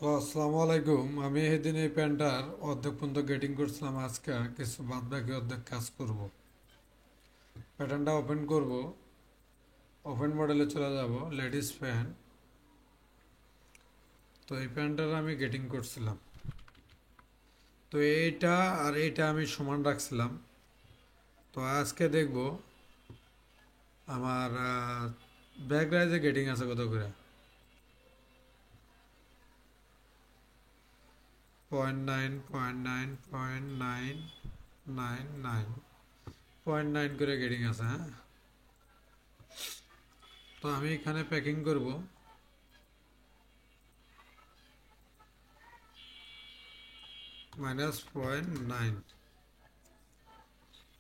আসসালামু আলাইকুম। আমি সেদিন এই প্যান্টটার অর্ধেক পর্যন্ত গেটিং করছিলাম, আজকে কিছু বাদ বাকি অর্ধেক কাজ করব। প্যাটার্নটা ওপেন করব, ওপেন মডেলে চলে যাব, লেডিস প্যান্ট। তো এই প্যান্টটার আমি গেটিং করছিলাম। তো এইটা আর এইটা আমি সমান রাখছিলাম। তো আজকে দেখব আমার ব্যাক রাইজে গেটিং আছে কত করে। 0.9, 0.9, 0.999, 0.9 করে গেটিং আছে, হ্যাঁ। তো আমি এখানে প্যাকিং করব -0.9।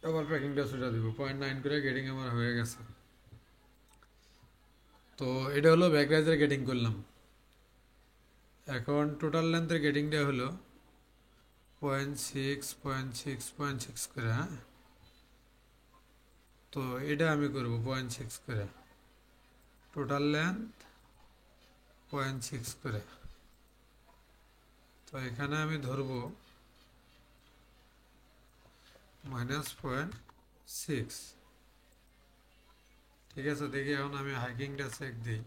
আবার প্যাকিংটা ছুটা দিব, 0.9 করে গেটিং আমার হয়ে গেছে। তো এটা হলো ব্যাক রাইজের গেটিং করলাম। এখন টোটাল লেন্থের গেটিংটা হলো 0.6, 0.6, 0.6 করে, হ্যাঁ। তো এটা আমি করব 0.6 করে, টোটাল লেন্থ 0.6 করে। তো এখানে আমি ধরবো -0.6। ঠিক আছে, দেখি এখন আমি হাইকিংটা চেক দিই।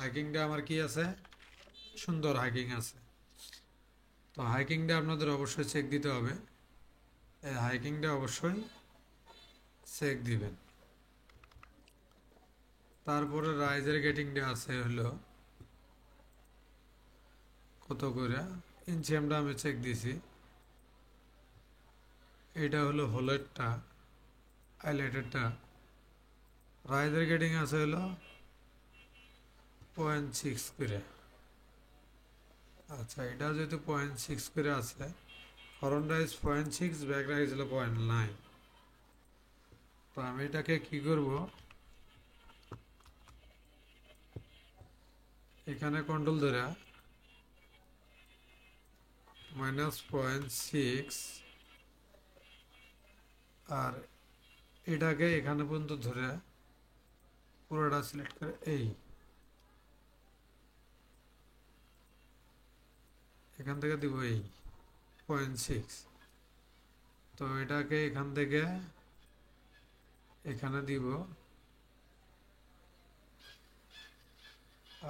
হাইকিংটা আমার কি আছে, সুন্দর হাইকিং আছে। তো হাইকিংটা আপনাদের অবশ্যই চেক দিতে হবে, এই হাইকিংটা অবশ্যই চেক দিবেন। তারপরে রাইজের গেটিংটা আছে হলো কত করে ইঞ্চি, আমরা আমি চেক দিছি। এটা হলো হোলেরটা, হাইলাইটারটা। রাইজের গেটিং আছে হলো 0.6 করে। আচ্ছা, এটা যেহেতু 0.6 করে আছে, ফরন্ট রাইজ 0.6, ব্যাক রাইজ হলো 0.9। তো আমি এটাকে কি করব, এখানে কন্ট্রোল ধরে -0.6, আর এটাকে এখানে পর্যন্ত ধরে পুরোটা সিলেক্ট করে এখান থেকে দিব 0.6। তো এটাকে এখান থেকে এখানে দিব,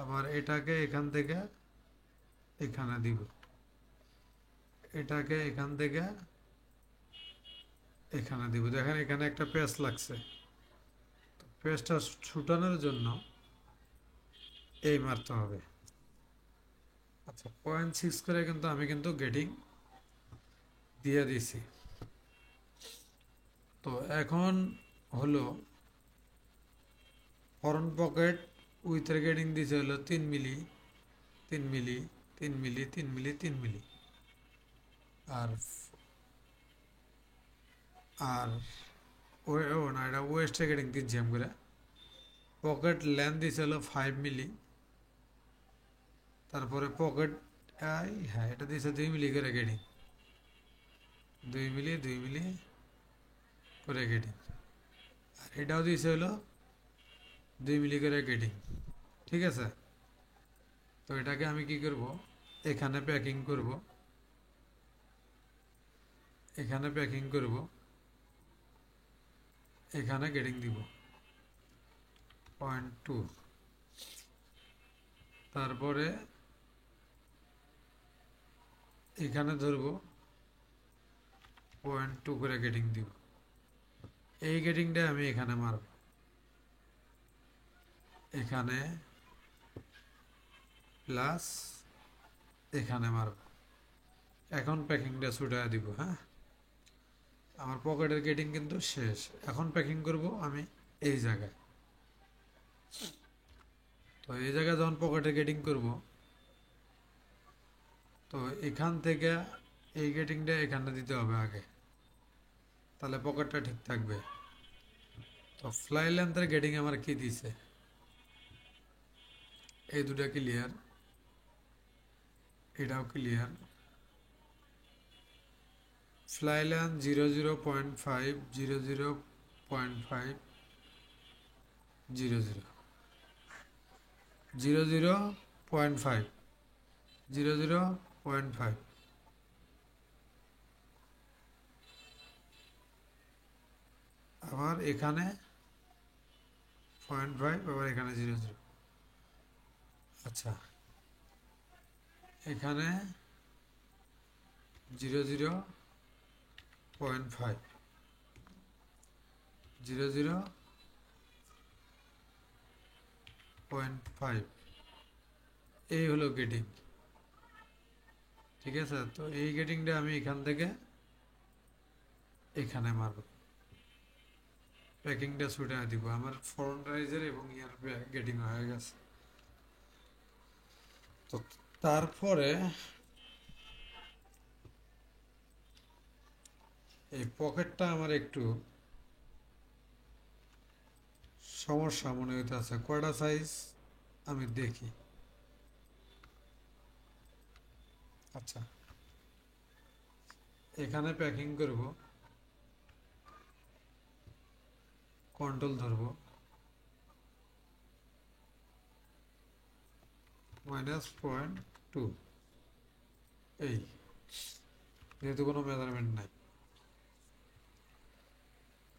আবার এটাকে এখান থেকে এখানে দিব, এটাকে এখান থেকে এখানে দিব। দেখেন এখানে একটা পেস্ট লাগছে, পেস্টটা ছুটানোর জন্য মারতে হবে। আচ্ছা, 0.6 করে কিন্তু আমি কিন্তু গেটিং দিয়ে দিছি। তো এখন হলো ফরন্ট পকেট উইথের গেটিং দিছে হলো 3 মিলি, 3 মিলি, 3 মিলি, 3 মিলি, 3 মিলি। আর আর ও না, এটা ওয়েস্টের গেটিং দিচ্ছি আমি করে। পকেট লেন্থ দিছে হলো 5 মিলি। তারপরে পকেট, হ্যাঁ, এটা দিছে 2 মিলি করে গেটিং, 2 মিলি, 2 মিলি করে গেটিং। আর এটাও দিছে হলো 2 মিলি করে গেটিং। ঠিক আছে। তো এটাকে আমি কি করব, এখানে প্যাকিং করব, এখানে প্যাকিং করব, এখানে গেটিং দিব 0.2। তারপরে এখানে ধরব 0.2 করে গেটিং দিব। এই গেটিংটা আমি এখানে মারব, এখানে প্লাস এখানে মারব। এখন প্যাকিংটা ছুটায় দিব, হ্যাঁ। আমার পকেটের গেটিং কিন্তু শেষ। এখন প্যাকিং করব আমি এই জায়গায়। তো এই জায়গায় যখন পকেটের গেটিং করব, তো এখান থেকে এই গেটিংটা এখানে দিতে হবে আগে, তাহলে পকেটটা ঠিক থাকবে। তো ফ্লাই লেন্থের গেটিং আমার কি দিছে, এই দুটা ক্লিয়ার, এটাও ক্লিয়ার। ফ্লাই লেন্থ 0, 0.5, 0, 0, 0.5 0 0 0 0.5 0 0.5 আবার এখানে 0.5 আবার এখানে 0 0 আচ্ছা এখানে 0 0.5 0 0.5 এই হলো গেটিং ঠিক আছে তো এই গেটিংটা আমি এখান থেকে এখানে মারব প্যাকিংটা ছুটে দিব আমার ফ্রন্ট রাইজার এবং ইয়ার গেটিং হয়ে গেছে তো তারপরে এই পকেটটা আমার একটু সমস্যা মনে হইতেছে কয়টা সাইজ আমি দেখি আচ্ছা এখানে প্যাকিং করব কন্ট্রোল ধরব -0.2 এই যেহেতু কোনো মেজারমেন্ট নাই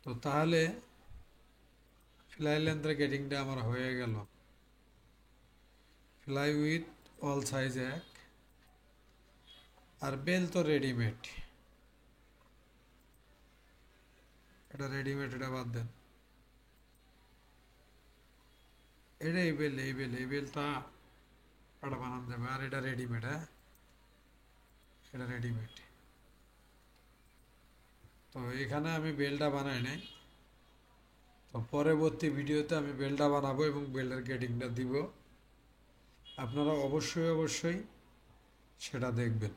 তো তাহলে ফ্লাই লেন্থের গেটিংটা আমার হয়ে গেল ফ্লাই উইথ অল সাইজ এক আর বেল তো রেডিমেড এটা রেডিমেড এটা বাদ দেন এটা এই বেলটা এটা বানান যাবে আর এটা রেডিমেড হ্যাঁ এটা রেডিমেড তো এখানে আমি বেলটা বানাই নাই তো পরবর্তী ভিডিওতে আমি বেলটা বানাবো এবং বেল্টের গেটিংটা দিব আপনারা অবশ্যই সেটা দেখবেন